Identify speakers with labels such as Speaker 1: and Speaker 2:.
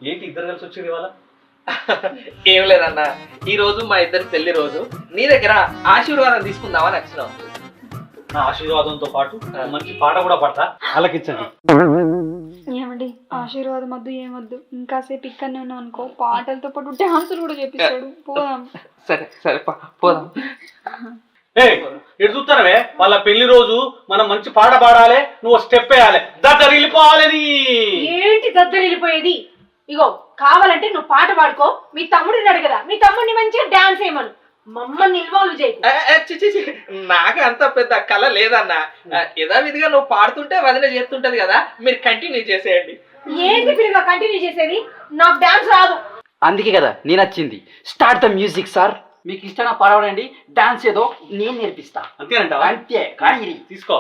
Speaker 1: ఏంటి ఇద్దరు కలిసి వచ్చేది ఇవాళ?
Speaker 2: ఏం లేదన్నా, ఈ రోజు మా ఇద్దరి పెళ్లి రోజు. నీ దగ్గర ఆశీర్వాదం తీసుకుందామని వచ్చినాం.
Speaker 1: నా ఆశీర్వాదంతో పాటు మంచి పాట కూడా పడతా, అలకించండి.
Speaker 3: ఏమండి ఆశీర్వాదం వద్దు ఏమొద్దు, ఇంకాసేపు ఇక్కడనే ఉన్నాం అనుకో పాటలతో పాటు డాన్సులు కూడా చేపిస్తాడు. పోదాం.
Speaker 2: సరే సరే పోదాం.
Speaker 1: ఎటు చూస్తానవే? వాళ్ళ పెళ్లి రోజు మనం మంచి పాట పాడాలి, నువ్వు స్టెప్ వేయాలి, దగ్గర వెళ్ళిపోవాలి.
Speaker 4: ఏంటి దగ్గర వెళ్ళిపోయేది? ఇగో కావాలంటే నువ్వు పాట పాడుకో, మీ తమ్ముడిని అడగదా, మీ తమ్ముడిని మంచిగా డాన్స్ వేయమను, మమ్మల్ని ఇన్వాల్వ్ చేయకు.
Speaker 2: నాకు అంత పెద్ద కళ లేదన్నా. యథావిధిగా నువ్వు పాడుతుంటే వదిన చేస్తుంటది కదా, మీరు కంటిన్యూ చేసేయండి.
Speaker 4: ఏంటి పిల్లగా కంటిన్యూ చేసేది? నాకు డాన్స్ రాదు.
Speaker 5: అందుకే కదా నేను వచ్చింది. Start the music sir. మీకు ఇష్టమైన పాడవండి, డాన్స్ ఏదో నేను నేర్పిస్తా.
Speaker 1: అంతేనంటావా?
Speaker 5: అంతే కానీ
Speaker 1: తీసుకో.